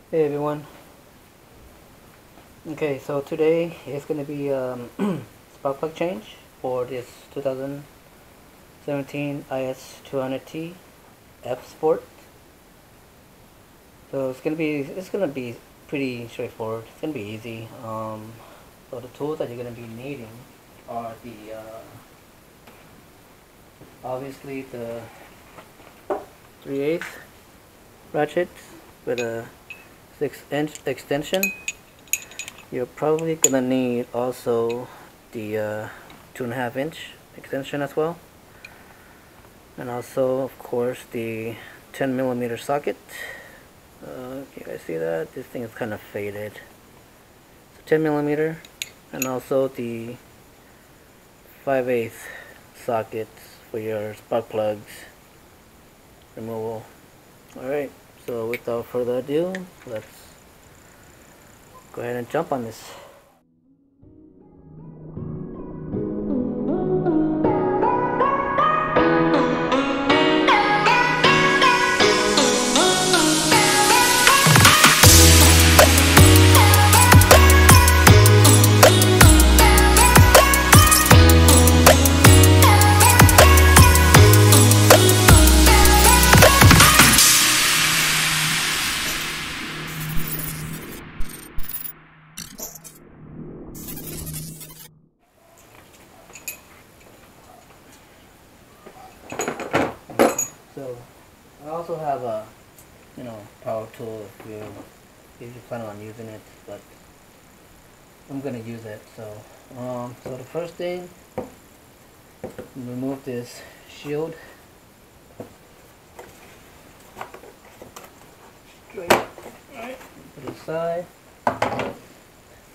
Hey everyone. Okay, so today is going to be spark plug change for this 2017 IS200T F Sport. So it's gonna be pretty straightforward. It's gonna be easy. So the tools that you're gonna be needing are the obviously the 3/8 ratchet with a 6-inch extension. You're probably gonna need also the 2.5-inch extension as well, and also of course the 10mm socket. Can you guys see that? This thing is kind of faded. So 10mm, and also the 5/8 sockets for your spark plugs removal. Alright, so without further ado, let's go ahead and jump on this. So I also have a power tool if you plan on using it, but I'm gonna use it. So so the first thing, remove this shield. Straight, right, put it aside.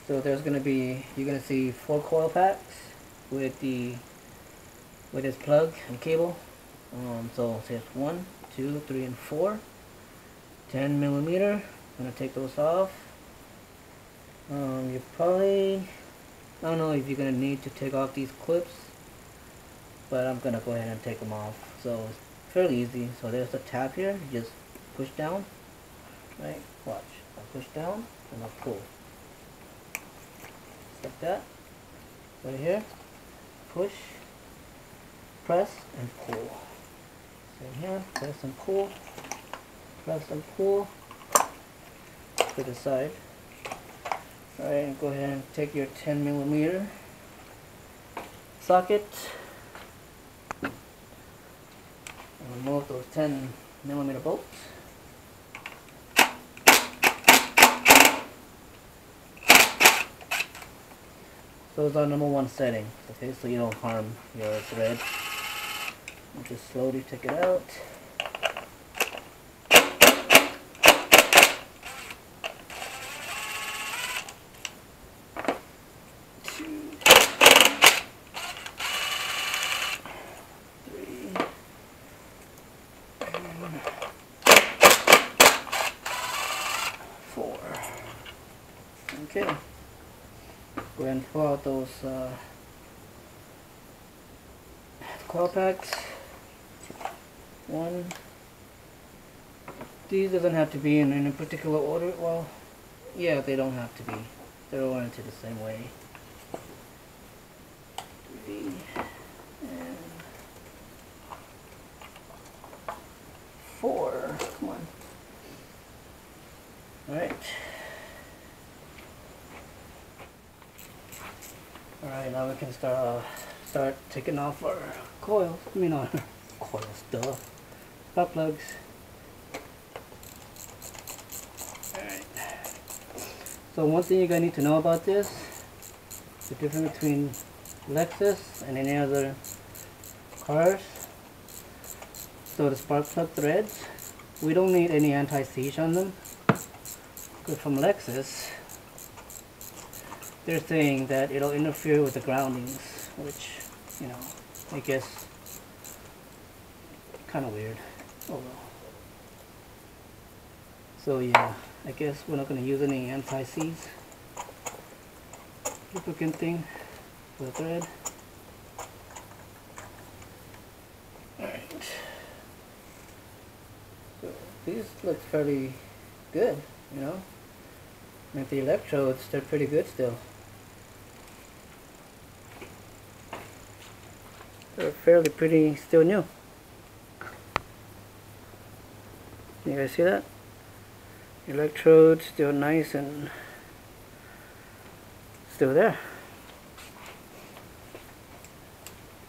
So there's gonna be, you're gonna see 4 coil packs with this plug and cable. So there's 1, 2, 3, and 4. 10mm. I'm gonna take those off. You probably, I don't know if you're gonna need to take off these clips, but I'm gonna go ahead and take them off. So it's fairly easy. So there's the tab here. You just push down, right? Watch. I push down and I'll pull. Just like that. Right here. Push, press, and pull. Same here. Press and pull. Press and pull to the side. Alright, go ahead and take your 10mm socket and remove those 10mm bolts. So it's our number 1 setting, okay, so you don't harm your thread. And just slowly take it out. Okay, go ahead and pull out those coil packs. 1. These doesn't have to be in any particular order. Well, yeah, they don't have to be. They're oriented the same way. 3 and 4. Come on. All right. Alright, now we can start taking off our coils. I mean, our coils, duh. Spark plugs. Alright. So one thing you're going to need to know about this, the difference between Lexus and any other cars. So the spark plug threads, we don't need any anti-seize on them. Because from Lexus, they're saying that it'll interfere with the groundings, which, I guess kind of weird. Oh well. So yeah, I guess we're not going to use any anti-seize lubricant thing for the thread. Alright. So these look fairly good. you know. And the electrodes, they're pretty good still. They're fairly pretty, still new. You guys see that? Electrodes still nice and still there.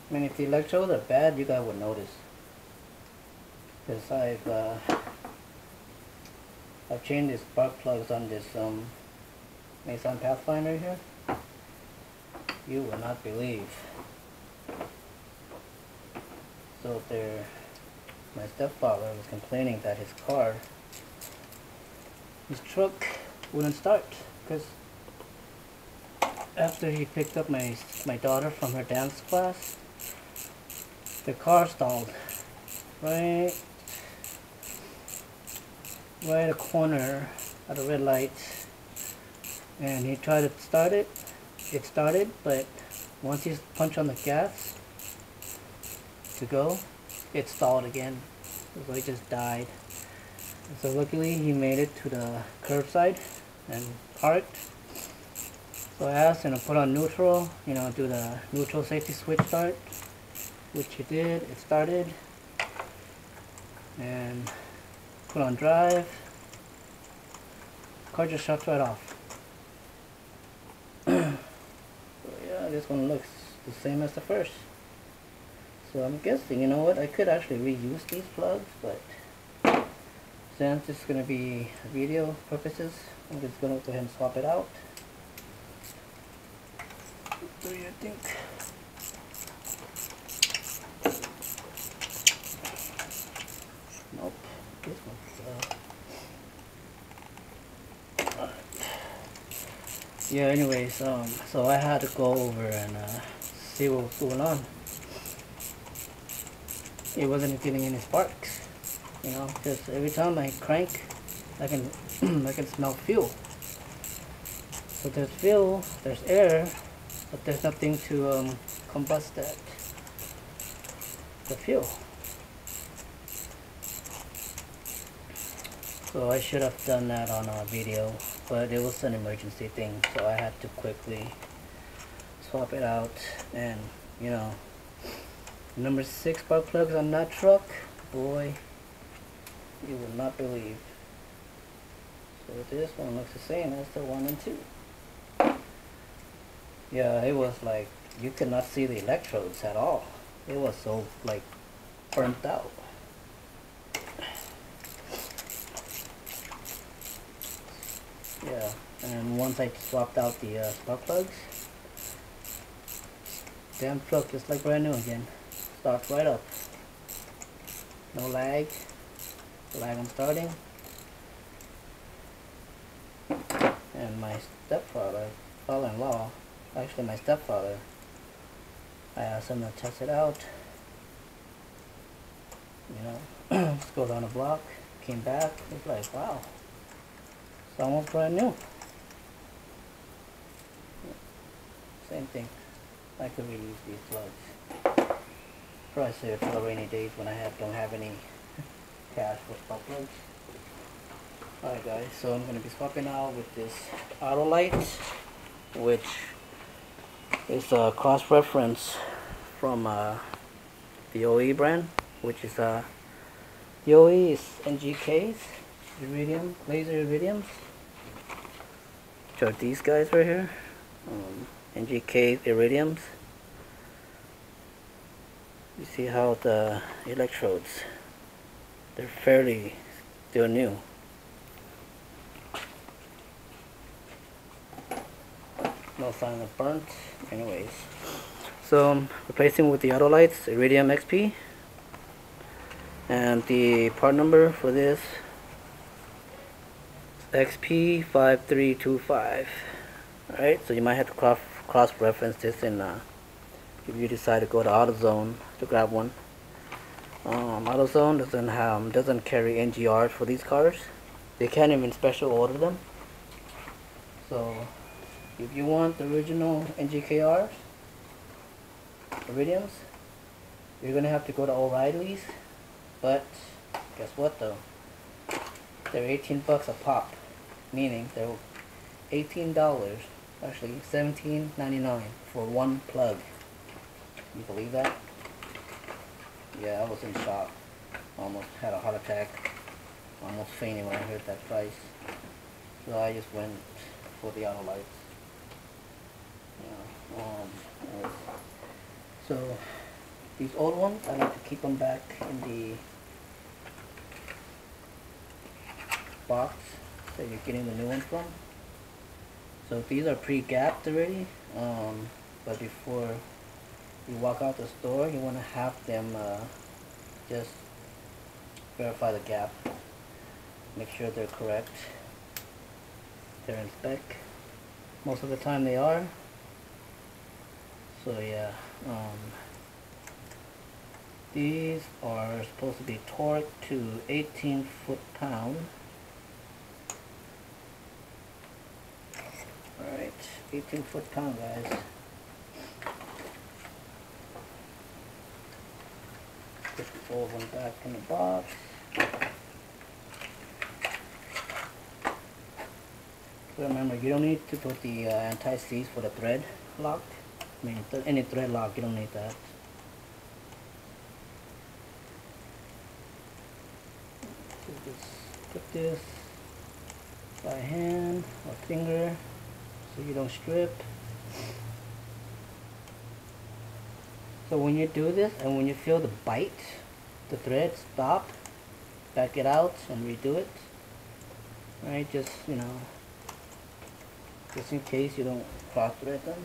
I mean, if the electrodes are bad, you guys would notice. Because I've changed the spark plugs on this Nissan Pathfinder here. You will not believe. So my stepfather was complaining that his truck wouldn't start, because after he picked up my daughter from her dance class, the car stalled right at a corner at a red light, and he tried to start it. It started, but once he punched on the gas to go, it stalled again, so he just died. So luckily he made it to the curbside and parked. So I asked him to put on neutral, you know, do the neutral safety switch start, which he did. It started, and put on drive. Car just shuts right off. So yeah, this one looks the same as the first. So I'm guessing, you know what, I could actually reuse these plugs, but since it's going to be video purposes, I'm just going to go ahead and swap it out. What do you think? Nope, this one's yeah, anyways, so I had to go over and see what was going on. It wasn't getting any sparks, you know, because every time I crank, I can I can smell fuel. So there's fuel, there's air, but there's nothing to combust the fuel. So I should have done that on a video, but it was an emergency thing, so I had to quickly swap it out. And you know, number 6 spark plugs on that truck, boy, you will not believe. So this one looks the same as the 1 and 2. Yeah, it was like you could not see the electrodes at all. It was so like burnt out. Yeah, and once I swapped out the spark plugs, damn truck is like brand new again. Starts right up. No lag. Lag on starting. And my father-in-law, actually my stepfather, I asked him to test it out. You know, just go down the block, came back, it's like, wow, it's almost brand new. Same thing. I could reuse these plugs. Probably save it for the rainy days when I don't have any cash for spark plugs. Alright guys, so I'm going to be swapping out with this auto light, which is a cross-reference from the OE brand, which is the OE is NGK's iridium, laser iridiums, which are these guys right here, NGK iridiums. You see how the electrodes, they're fairly still new. No sign of burnt. Anyways, so I'm replacing with the auto lights Iridium XP, and the part number for this XP5325. Alright, so you might have to cross-reference this in if you decide to go to AutoZone to grab one. AutoZone doesn't carry NGRs for these cars. They can't even special order them. So if you want the original NGKRs, Iridiums, you're gonna have to go to O'Reilly's. But guess what though? They're 18 bucks a pop. meaning they're $18, actually $17.99 for one plug. You believe that? Yeah, I was in shock. Almost had a heart attack. Almost fainted when I heard that price. So I just went for the auto lights. Yeah, so these old ones, I like to keep them back in the box that you're getting the new one from. So these are pre-gapped already, but before you walk out the store, you want to have them just verify the gap, make sure they're correct, they're in spec. Most of the time they are. So yeah, these are supposed to be torqued to 18 foot-pound. Alright, 18 foot-pound, guys. Put the old one back in the box. Remember, you don't need to put the anti-seize for the thread lock. I mean, any thread lock, you don't need that. So just put this by hand or finger so you don't strip. So when you do this and when you feel the bite, the thread, stop, back it out and redo it. Right, just, you know, just in case you don't cross thread them.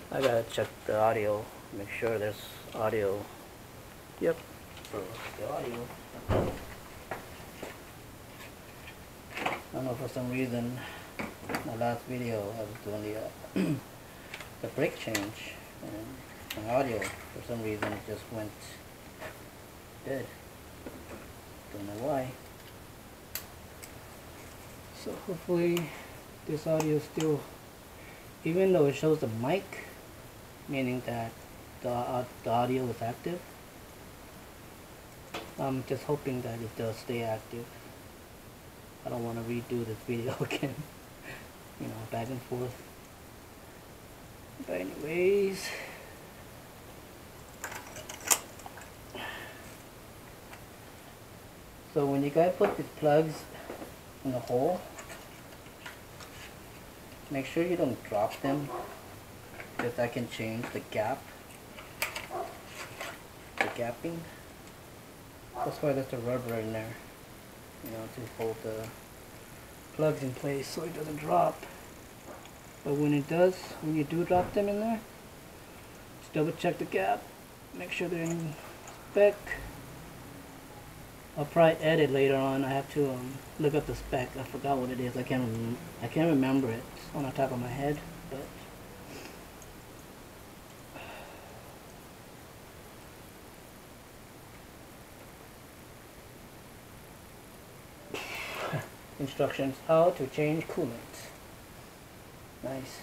I gotta check the audio, make sure there's audio. Yep, so the audio. I don't know, for some reason, my last video I was doing the brake change, and my audio, for some reason, it just went dead. Don't know why. So hopefully this audio still, even though it shows the mic, meaning that the audio is active, I'm just hoping that it does stay active. I don't want to redo this video again, you know, back and forth. But anyways, so when you guys put these plugs in the hole, make sure you don't drop them, because that can change the gap, the gapping. That's why there's a rubber in there, you know, to hold the plugs in place so it doesn't drop. But when it does, when you do drop them in there, just double check the gap, make sure they're in spec. I'll probably edit later on. I have to look up the spec. I forgot what it is. I can't remember it on the top of my head, but instructions how to change coolant. Nice.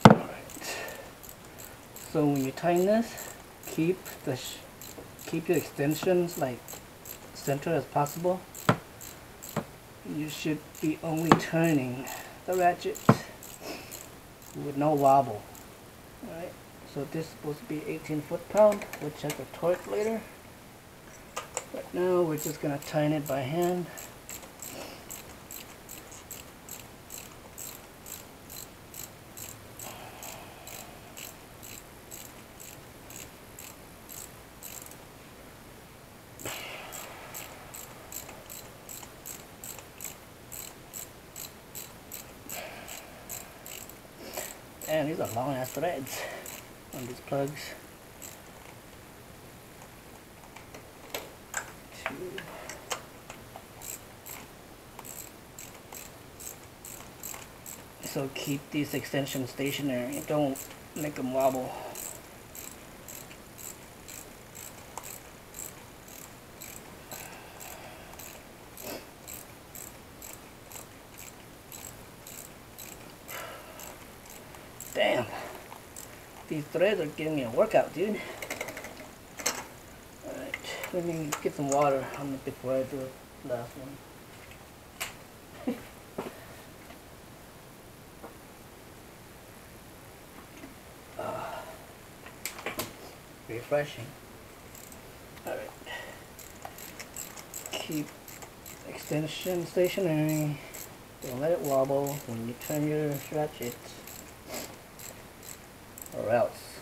Alright. So when you tighten this, keep your extensions like center as possible. You should be only turning the ratchet with no wobble. Alright. So this is supposed to be 18 foot-pound. We'll check the torque later. But now we're just going to tighten it by hand. And these are long ass threads on these plugs. So keep these extensions stationary, don't make them wobble. Damn, these threads are giving me a workout, dude. Alright, let me get some water on it before I do the last one. Refreshing. Alright. Keep extension stationary. Don't let it wobble when you turn your ratchet, or else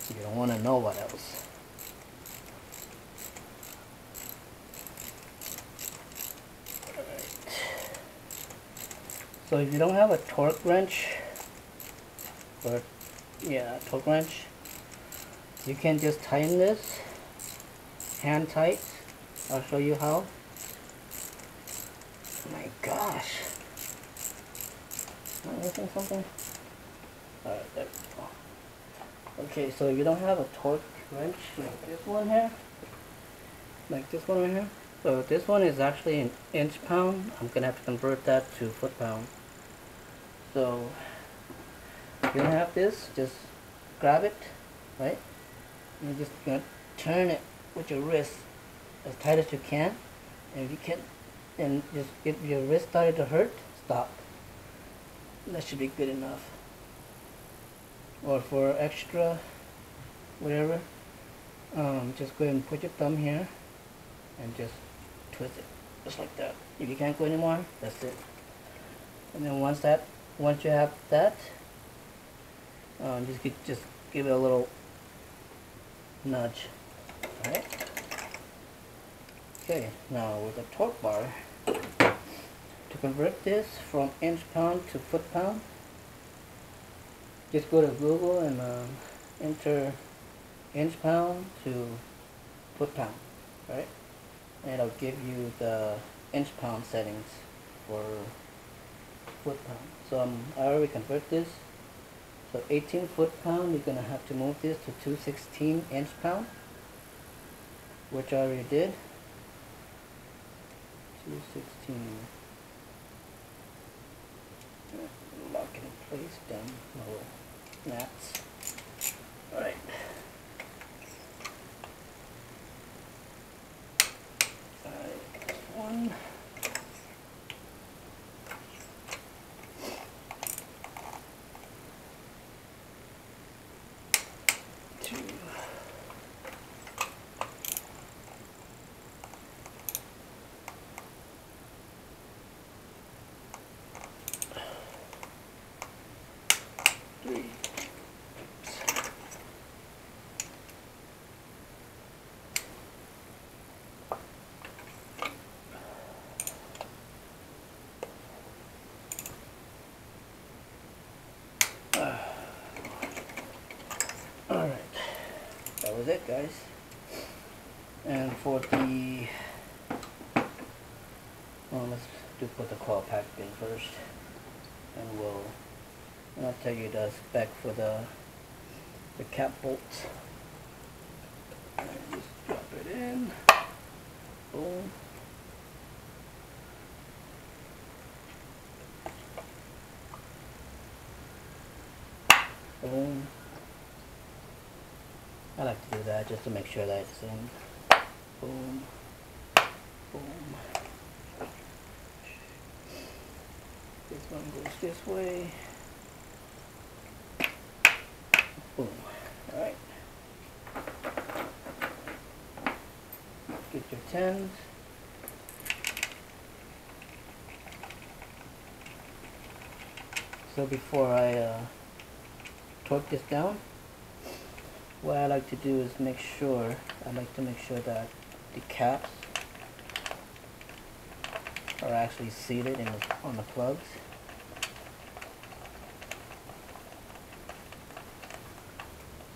you don't want to know what else. Alright. So if you don't have a torque wrench, or torque wrench, you can just tighten this hand tight. I'll show you how. Oh my gosh. Am I missing something? Alright, there we go. Okay, so if you don't have a torque wrench like this one here, like this one right here, so this one is actually an inch pound. I'm gonna have to convert that to foot pound. So if you don't have this, just grab it, right? You're just gonna turn it with your wrist as tight as you can, and if you can, and just if your wrist started to hurt, stop. That should be good enough. Or for extra, whatever, just go ahead and put your thumb here and just twist it, just like that. If you can't go anymore, that's it. And then once you have that, just give it a little nudge. Alright. Okay, now with the torque bar, to convert this from inch pound to foot pound, just go to Google and enter inch pound to foot pound, right? And it'll give you the inch pound settings for foot pound. So I already convert this. So 18 foot pound, you're gonna have to move this to 216 inch pound, which I already did. 216. Lock it in place, down lower mats. Alright. One. Two. Three. Alright, that was it, guys. And for the, well, let's put the coil pack in first, and I'll tell you the spec for the cap bolts. And just drop it in. Boom. Boom. I like to do that just to make sure that it's in. Boom. Boom. This one goes this way. Boom. Alright. Get your 10s. So before I torque this down, what I like to do is make sure that the caps are actually seated on the plugs.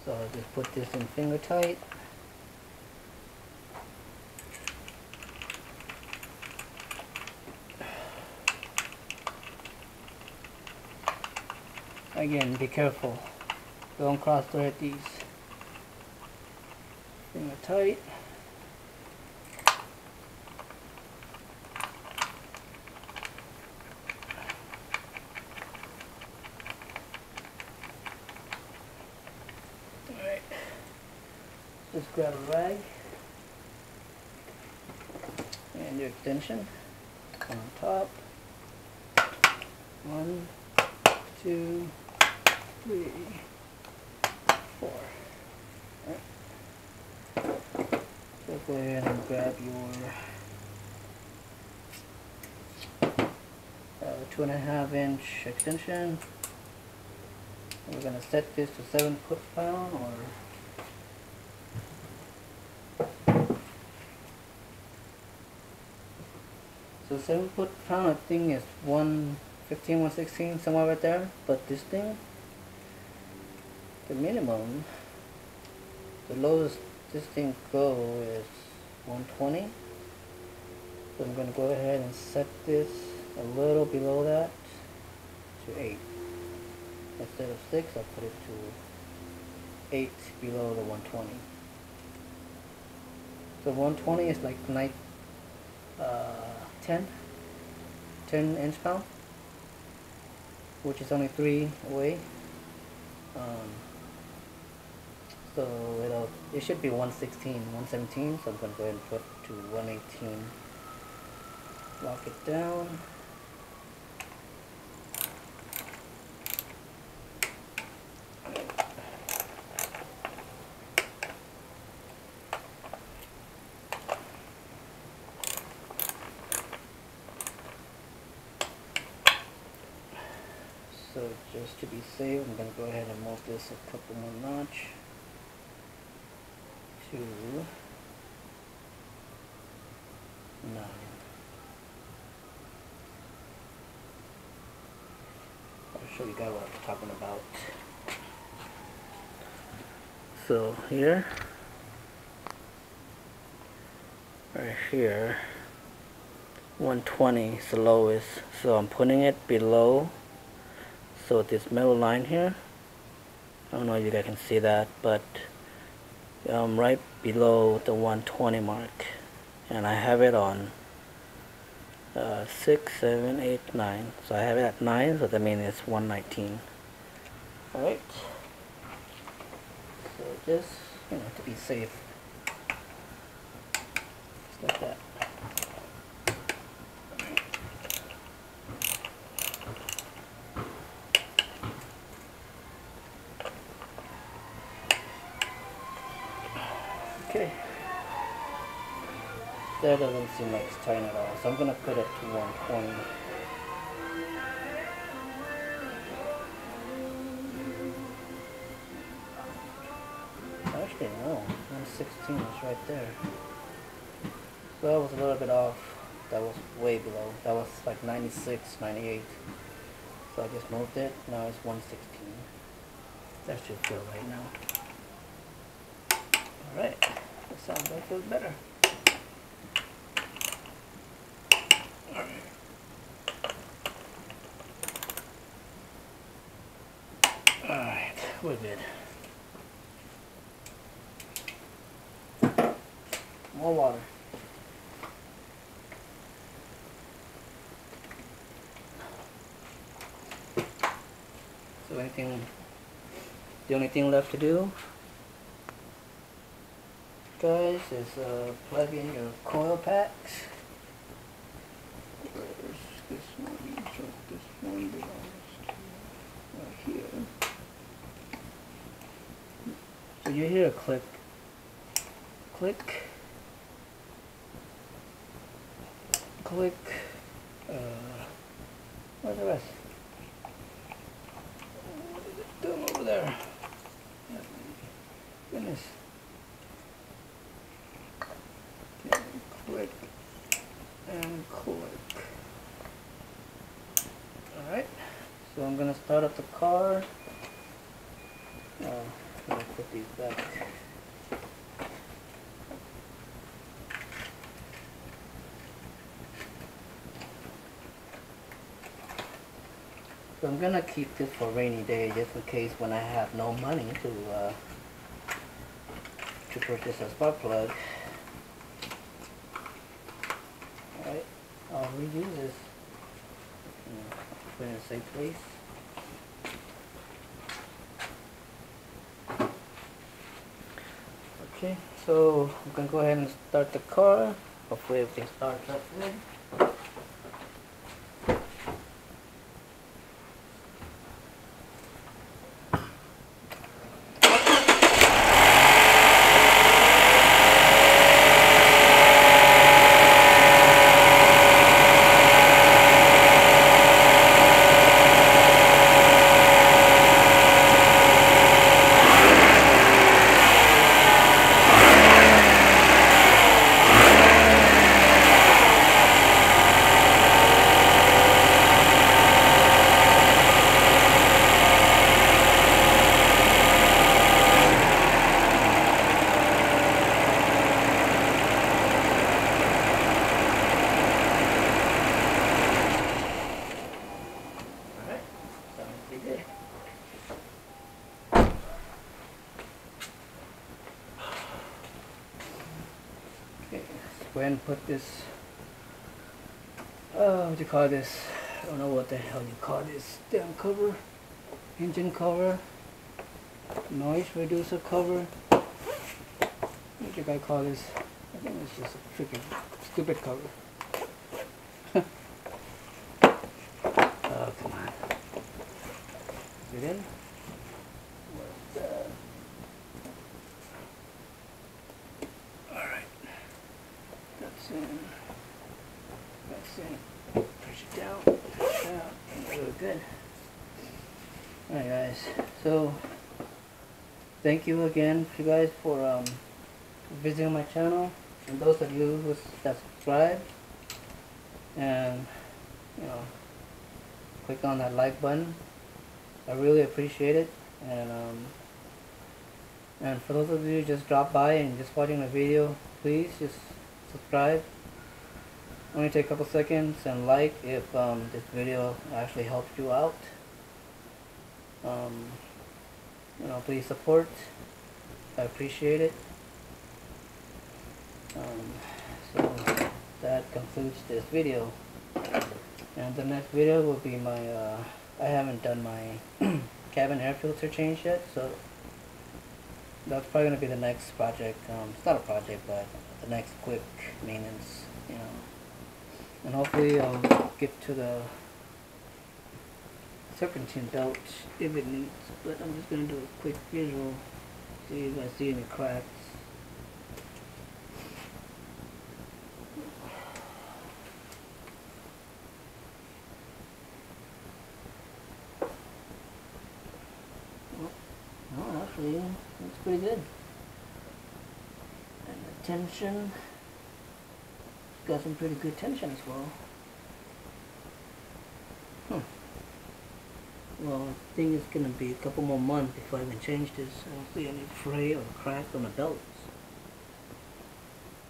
So I'll just put this in finger tight. Again, be careful. Don't cross thread these. Finger tight. Just grab a rag and your extension on top. 1, 2, 3, 4. Right. So go ahead and grab your 2.5-inch extension. We're going to set this to 7 foot-pound or so 7 foot-pound I think is 115, 116, somewhere right there. But this thing, the minimum, the lowest this thing go is 120. So I'm going to go ahead and set this a little below that to 8. Instead of 6, I'll put it to 8 below the 120. So 120 is like 10 inch-pound, which is only 3 away. So it should be 116, 117. So I'm going to go ahead and put to 118. Lock it down. So just to be safe, I'm going to go ahead and move this a couple more notch to 9. I'll show you guys what I'm talking about. So here, right here, 120 is the lowest. So I'm putting it below. So this middle line here, I don't know if you guys can see that, but right below the 120 mark, and I have it on 6, 7, 8, 9. So I have it at 9, so that means it's 119. Alright. So just, to be safe. Just like that. Okay. That doesn't seem like it's tight at all, so I'm going to put it to 120. Actually, no. 116 is right there. So that was a little bit off. That was way below. That was like 96, 98. So I just moved it. Now it's 116. That should feel right now. Alright. That sounds like it feels better. Alright, we're good. More water. So the only thing left to do, guys, is plug in your coil packs. Where's this one? So this one belongs to right here. So you hear a click, click, click. Where's the rest? What is it doing over there? Goodness. Okay, click and click. Alright, so I'm gonna start up the car. I'm gonna put these back. So I'm gonna keep this for a rainy day, just in case when I have no money to purchase a spark plug. Alright, I'll reuse this. Put it in a safe place. Okay, so I'm gonna go ahead and start the car. Hopefully everything starts up good. Go ahead and put this, what do you call this? I don't know what the hell you call this damn cover. Engine cover, noise reducer cover. What do you guys call this? I think it's just a freaking stupid cover. Oh, come on. Is it in? What's that? That's in. That's in. Push it down. Push it down. Really good. Alright guys. So thank you again you guys for visiting my channel, and those of you who subscribe and click on that like button. I really appreciate it. And for those of you who just dropped by and just watching the video, please just subscribe. Only take a couple seconds and like if this video actually helps you out. Please support. I appreciate it. So that concludes this video, and the next video will be my I haven't done my cabin air filter change yet, so that's probably gonna be the next project. It's not a project, but the next quick maintenance, and hopefully I'll get to the serpentine belt if it needs, but I'm just gonna do a quick visual, see if I see any cracks. No, actually, looks pretty good. And the tension, got some pretty good tension as well. Well, I think it's gonna be a couple more months before I can change this. I don't see any fray or cracks on the belts.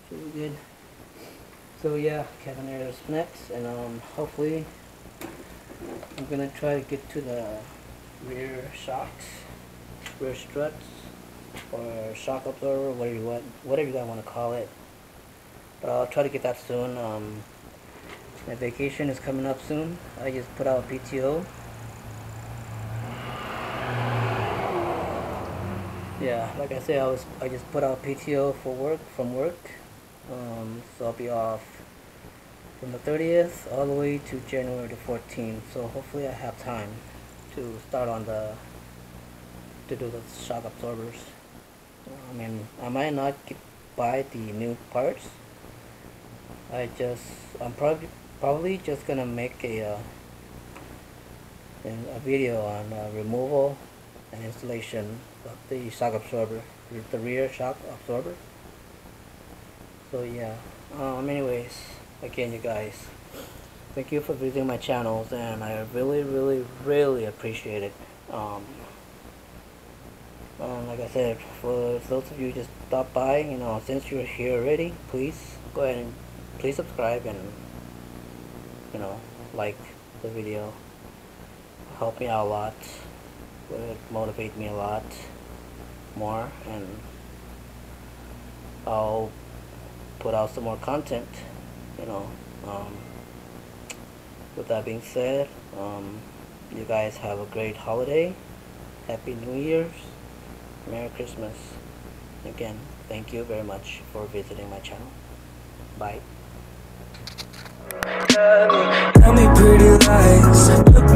Really good. So yeah, cabin air is next, and hopefully I'm gonna try to get to the rear shocks, rear struts, or shock absorber, whatever you guys want to call it. But I'll try to get that soon. My vacation is coming up soon. I just put out PTO. Yeah, like I said, I just put out PTO from work. So I'll be off from the 30th all the way to January the 14th. So hopefully I have time to start on to do the shock absorbers. I mean, I might not buy the new parts. I'm probably just gonna make a video on removal and installation of the shock absorber, the rear shock absorber. So yeah, anyways, again you guys, thank you for visiting my channels, and I really appreciate it. Like I said, for those of you who just stop by, since you're here already, please go ahead and please subscribe and like the video. Help me out a lot. Would motivate me a lot more, and I'll put out some more content. With that being said, you guys have a great holiday. Happy New Year's. Merry Christmas. Again, thank you very much for visiting my channel. Bye. Tell me pretty lies.